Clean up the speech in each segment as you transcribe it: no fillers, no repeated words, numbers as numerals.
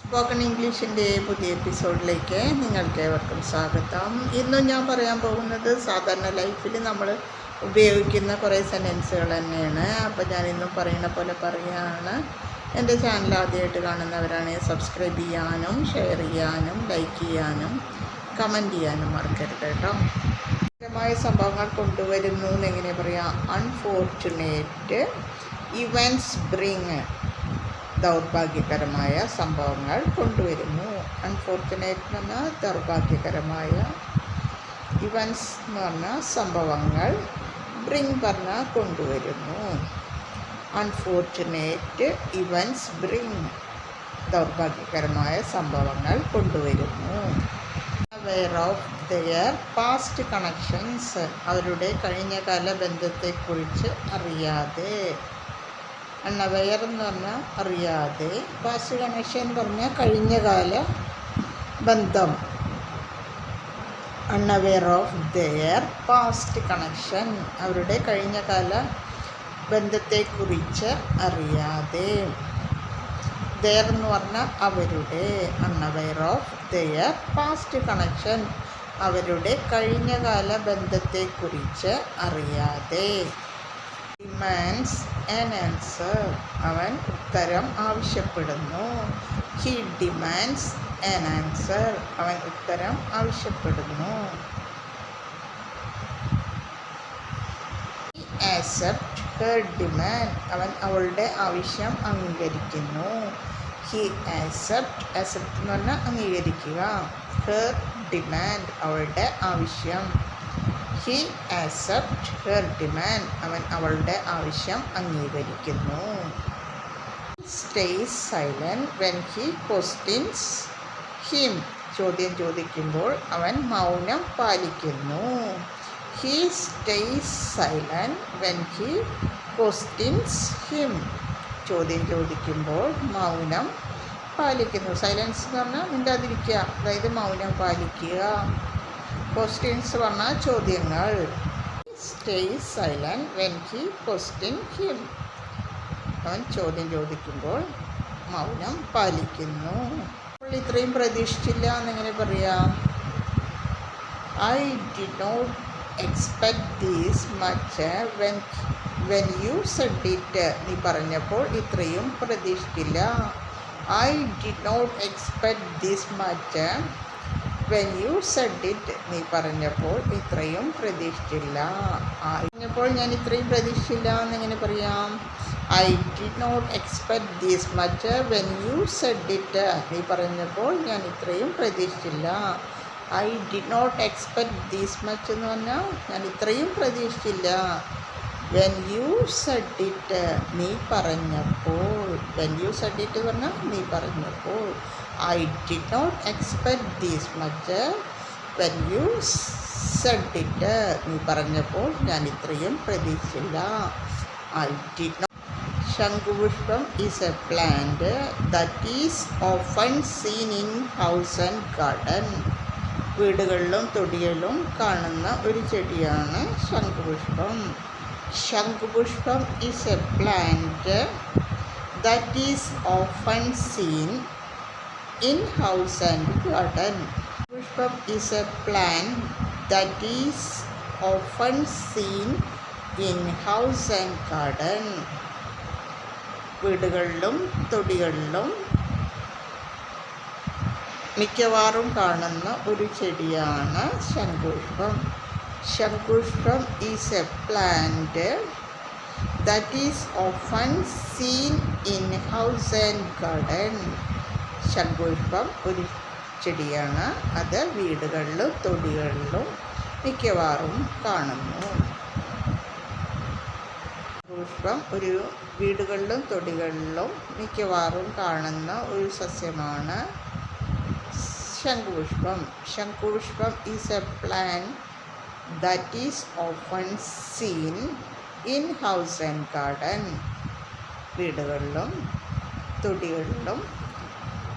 Spoken ഇംഗ്ലീഷിൻ്റെ പുതിയ എപ്പിസോഡിലേക്ക് നിങ്ങൾക്കേവർക്കും സ്വാഗതം. ഇന്നും ഞാൻ പറയാൻ പോകുന്നത് സാധാരണ ലൈഫിൽ നമ്മൾ ഉപയോഗിക്കുന്ന കുറേ സെൻറ്റൻസുകൾ തന്നെയാണ്. അപ്പോൾ ഞാനിന്നും പറയുന്ന പോലെ പറയുകയാണ്. എൻ്റെ ചാനൽ ആദ്യമായിട്ട് കാണുന്നവരാണെങ്കിൽ സബ്സ്ക്രൈബ് ചെയ്യാനും ഷെയർ ചെയ്യാനും ലൈക്ക് ചെയ്യാനും കമൻറ്റ് ചെയ്യാനും മറക്കരുത് കേട്ടോ. മായ സംഭവങ്ങൾ കൊണ്ടുവരുന്നു എന്നെങ്ങനെ പറയാം? അൺഫോർച്ചുനേറ്റ് ഇവൻറ്റ്സ് ബ്രിങ്, ദൗർഭാഗ്യകരമായ സംഭവങ്ങൾ കൊണ്ടുവരുന്നു. അൺഫോർച്ചുനേറ്റ് എന്ന് പറഞ്ഞാൽ ദൗർഭാഗ്യകരമായ, ഇവൻറ്റ്സ് എന്ന് പറഞ്ഞാൽ സംഭവങ്ങൾ, ബ്രിങ് പറഞ്ഞാൽ കൊണ്ടുവരുന്നു. അൺഫോർച്ചുനേറ്റ് ഇവൻറ്റ്സ് ബ്രിങ്, ദൗർഭാഗ്യകരമായ സംഭവങ്ങൾ കൊണ്ടുവരുന്നു. Aware of their past connections, അവരുടെ കഴിഞ്ഞകാല ബന്ധത്തെക്കുറിച്ച് അറിയാതെ. അൺഅവെയർ എന്ന് പറഞ്ഞാൽ അറിയാതെ, പാസ്റ്റ് കണക്ഷൻ എന്ന് പറഞ്ഞാൽ കഴിഞ്ഞകാല ബന്ധം. Unaware of their past connection, അവരുടെ കഴിഞ്ഞകാല ബന്ധത്തെക്കുറിച്ച് അറിയാതെ. ദെയർ എന്ന് പറഞ്ഞാൽ അവരുടെ, unaware of their past connection, അവരുടെ കഴിഞ്ഞകാല ബന്ധത്തെക്കുറിച്ച് അറിയാതെ. ഡിമാൻഡ്സ് ആൻ ആൻസർ, അവൻ ഉത്തരം ആവശ്യപ്പെടുന്നു. ഹി ഡിമാൻഡ്സ് ആൻ ആൻസർ, അവൻ ഉത്തരം ആവശ്യപ്പെടുന്നു. ഹി ആക്സെപ്റ്റ് ഹെർ ഡിമാൻഡ്, അവൻ അവളുടെ ആവശ്യം അംഗീകരിക്കുന്നു. ഹി ആക്സെപ്റ്റ് എന്ന് പറഞ്ഞാൽ അംഗീകരിക്കുക. ഹെർ ഡിമാൻഡ്, അവളുടെ ആവശ്യം. ഹി ആക്സെപ്റ്റ് ഹെർ ഡിമാൻഡ്, അവൻ അവളുടെ ആവശ്യം അംഗീകരിക്കുന്നു. Stays silent when he questions him, ചോദ്യം ചോദിക്കുമ്പോൾ അവൻ മൗനം പാലിക്കുന്നു. He stays silent when he questions him, ചോദ്യം ചോദിക്കുമ്പോൾ മൗനം പാലിക്കുന്നു. സൈലൻസ് എന്ന് പറഞ്ഞാൽ മിണ്ടാതിരിക്കുക, അതായത് മൗനം പാലിക്കുക. ക്വസ്റ്റ്യൻസ് പറഞ്ഞാൽ ചോദ്യങ്ങൾ. Stays silent when he question him, അവൻ ചോദ്യം ചോദിക്കുമ്പോൾ മൗനം പാലിക്കുന്നു. അപ്പോൾ ഇത്രയും പ്രതീക്ഷിച്ചില്ല എന്നെങ്ങനെ പറയാം? I did not expect these much when you said it, നീ പറഞ്ഞപ്പോൾ ഇത്രയും പ്രതീക്ഷിച്ചില്ല. I did not expect these much when you said it, നീ പറഞ്ഞപ്പോൾ ഇത്രയും പ്രതീക്ഷിച്ചില്ല. പറഞ്ഞപ്പോൾ ഞാൻ ഇത്രയും പ്രതീക്ഷിച്ചില്ല എന്നെങ്ങനെ പറയാം? I did not expect these much when you said it, നീ പറഞ്ഞപ്പോൾ ഞാൻ ഇത്രയും പ്രതീക്ഷിച്ചില്ല. I did not expect these much എന്ന് പറഞ്ഞാൽ ഞാൻ ഇത്രയും പ്രതീക്ഷിച്ചില്ല. വെൻ യു സെഡ് ഇറ്റ്, നീ പറഞ്ഞപ്പോൾ. വെൻ യു സെഡ് ഇറ്റ് പറഞ്ഞാൽ നീ പറഞ്ഞപ്പോൾ. I did not expect these much when you said it, നീ പറഞ്ഞപ്പോൾ ഞാൻ ഇത്രയും പ്രതീക്ഷിച്ചില്ല. I did not. ശംഖുപുഷ്പം is a plant that is often seen in house and garden, വീടുകളിലും തൊടികളിലും കാണുന്ന ഒരു ചെടിയാണ് ശംഖുപുഷ്പം. ശംഖുപുഷ്പം is a plant that is often seen in house and garden. പുഷ്പം is a plant that is often seen in house and garden, വീടുകളിലും തൊടികളിലും മിക്കവാറും കാണുന്ന ഒരു ചെടിയാണ് ശംഖുപുഷ്പം. ശംഖുപുഷ്പം is a plant that is often seen in house and garden. ശംഖുപുഷ്പം ഒരു ചെടിയാണ്, അത് വീടുകളിലും തൊടികളിലും മിക്കവാറും കാണുന്നു. പുഷ്പം ഒരു വീടുകളിലും തൊടികളിലും മിക്കവാറും കാണുന്ന ഒരു സസ്യമാണ് ശംഖുപുഷ്പം. ശംഖുപുഷ്പം is a plant that is often seen in house and garden, വീടുകളിലും തൊടികളിലും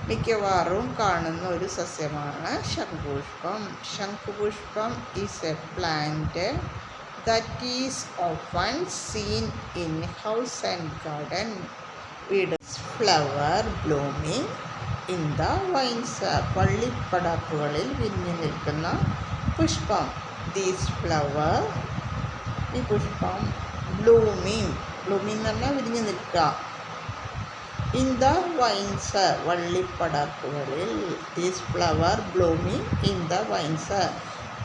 മിക്കവാറും കാണുന്ന ഒരു സസ്യമാണ് ശംഖുപുഷ്പം. ശംഖുപുഷ്പം is a plant that is often seen in house and garden. വീട് flower blooming in the vines. വള്ളിപ്പടർപ്പുകളിൽ വിരിഞ്ഞു നിൽക്കുന്ന പുഷ്പം. ദീസ് ഫ്ലവർ, ഈ പുഷ്പം. ബ്ലൂമിങ് എന്ന് പറഞ്ഞാൽ വിരിഞ്ഞു നിൽക്കുക. ഇൻ ദ വൈൻസ്, വള്ളിപ്പടർപ്പുകളിൽ. These flower blooming in the vines,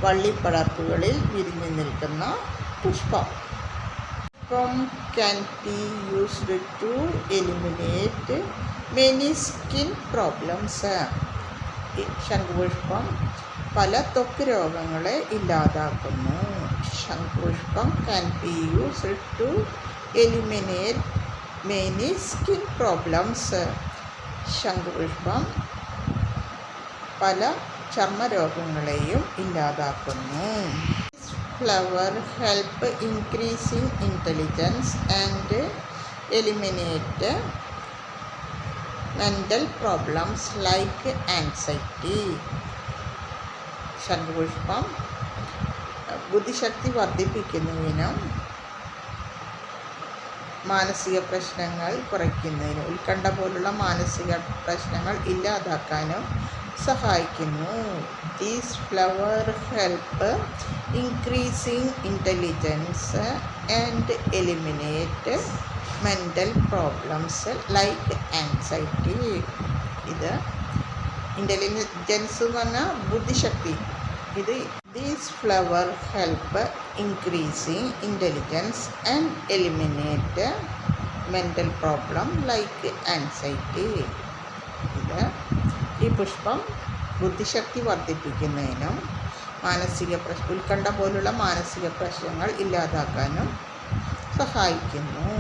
വള്ളിപ്പടർപ്പുകളിൽ വിരിഞ്ഞു നിൽക്കുന്ന പുഷ്പം. പുഷ്പം can be used to eliminate many skin problems. ശംഖുപുഷ്പം പല ത്വക്ക് രോഗങ്ങളെ ഇല്ലാതാക്കുന്നു. ശംഖുപുഷ്പം can be used to eliminate many skin problems. ശംഖുപുഷ്പം പല ചർമ്മരോഗങ്ങളെയും ഇല്ലാതാക്കുന്നു. Flower help increasing intelligence and eliminate mental problems like anxiety. ശംഖുപുഷ്പം ബുദ്ധിശക്തി വർദ്ധിപ്പിക്കുന്നതിനും മാനസിക പ്രശ്നങ്ങൾ കുറയ്ക്കുന്നതിനും ഉത്കണ്ഠ പോലുള്ള മാനസിക പ്രശ്നങ്ങൾ ഇല്ലാതാക്കാനും സഹായിക്കുന്നു. These flower help increasing intelligence and eliminate mental problems like anxiety. ഇത് ഇൻ്റലിജൻസ് എന്ന് പറഞ്ഞാൽ ബുദ്ധിശക്തി. ഇത് these flower help increasing intelligence and eliminate mental problem like anxiety. ഇത് ഈ പുഷ്പം ബുദ്ധിശക്തി വർദ്ധിപ്പിക്കുന്നതിനും ഉത്കണ്ഠ പോലുള്ള മാനസിക പ്രശ്നങ്ങൾ ഇല്ലാതാക്കാനും സഹായിക്കുന്നു.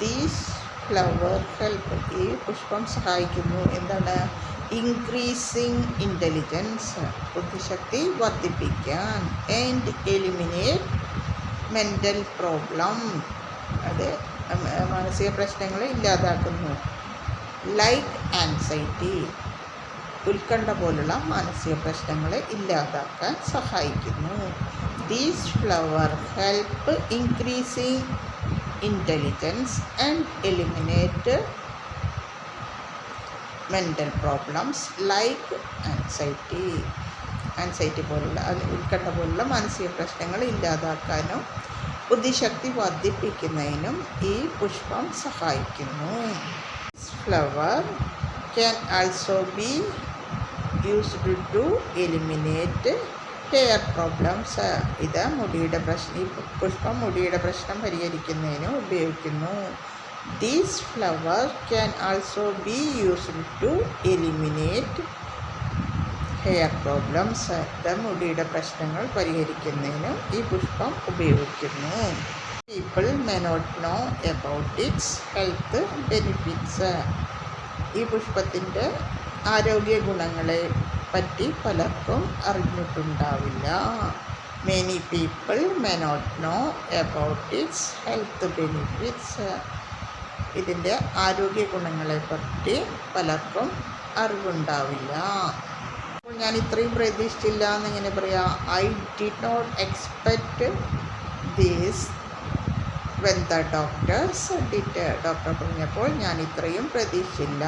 ദീസ് ഫ്ലവർ ഹെൽപ്പ്, ഈ പുഷ്പം സഹായിക്കുന്നു എന്താണ്? ഇൻക്രീസിങ് ഇൻ്റലിജൻസ്, ബുദ്ധിശക്തി വർദ്ധിപ്പിക്കാൻ. ആൻഡ് എലിമിനേറ്റ് മെൻ്റൽ പ്രോബ്ലം, അത് മാനസിക പ്രശ്നങ്ങളെ ഇല്ലാതാക്കുന്നു. ലൈക്ക് ആൻസൈറ്റി, ഉത്കണ്ഠ പോലുള്ള മാനസിക പ്രശ്നങ്ങളെ ഇല്ലാതാക്കാൻ സഹായിക്കുന്നു. These flower help increasing intelligence and eliminate mental problems like anxiety പോലുള്ള ഉത്കണ്ഠ പോലുള്ള മാനസിക പ്രശ്നങ്ങൾ ഇല്ലാതാക്കാനും ബുദ്ധിശക്തി വർദ്ധിപ്പിക്കുന്നതിനും ഈ പുഷ്പം സഹായിക്കുന്നു. Flower can also be used to eliminate hair problems. ഇത് ഈ പുഷ്പം മുടിയുടെ പ്രശ്നം പരിഹരിക്കുന്നതിന് ഉപയോഗിക്കുന്നു. These flower can also be used to eliminate hair problems. ഇത് മുടിയുടെ പ്രശ്നങ്ങൾ പരിഹരിക്കുന്നതിനും ഈ പുഷ്പം ഉപയോഗിക്കുന്നു. People may not know about its health benefits. ഈ പുഷ്പത്തിൻ്റെ ആരോഗ്യ ഗുണങ്ങളെ പറ്റി പലർക്കും അറിഞ്ഞിട്ടുണ്ടാവില്ല. Many people may not know about its health benefits. ഇതിൻ്റെ ആരോഗ്യ ഗുണങ്ങളെ പറ്റി പലർക്കും അറിവുണ്ടാവില്ല. അപ്പോൾ ഞാൻ ഇത്രയും പ്രതീക്ഷിച്ചില്ല എന്നിങ്ങനെ പറയാം. I did not expect these when the doctor said it. Doctor പറഞ്ഞപ്പോൾ ഞാൻ ഇത്രയും പ്രതീക്ഷിച്ചില്ല.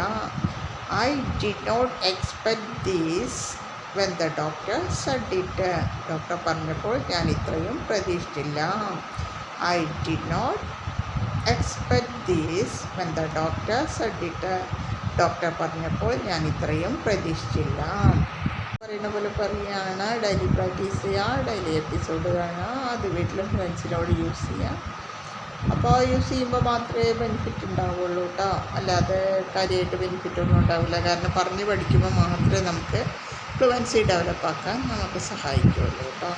I did not expect these when the doctor said it. Doctor പറഞ്ഞപ്പോൾ ഞാൻ ഇത്രയും പ്രതീക്ഷിച്ചില്ല. I did not expect these when the doctor said it. Doctor പറഞ്ഞപ്പോൾ ഞാൻ ഇത്രയും പ്രതീക്ഷിച്ചില്ല. പറയുന്ന പോലെ പറയുകയാണ്. ഡെയിലി പ്രാക്ടീസ് ചെയ്യുക, ഡെയിലി എപ്പിസോഡ് കാണുക, അത് വീട്ടിലും ഫ്രണ്ട്സിനോട് യൂസ് ചെയ്യുക. അപ്പോൾ യൂസ് ചെയ്യുമ്പോൾ മാത്രമേ ബെനിഫിറ്റ് ഉണ്ടാവുള്ളൂ കേട്ടോ. അല്ലാതെ കാര്യമായിട്ട് ബെനിഫിറ്റൊന്നും ഉണ്ടാവില്ല. കാരണം പറഞ്ഞ് പഠിക്കുമ്പോൾ മാത്രമേ നമുക്ക് ഫ്ലുവൻസി ഡെവലപ്പാക്കാൻ നമുക്ക് സഹായിക്കുള്ളൂ കേട്ടോ.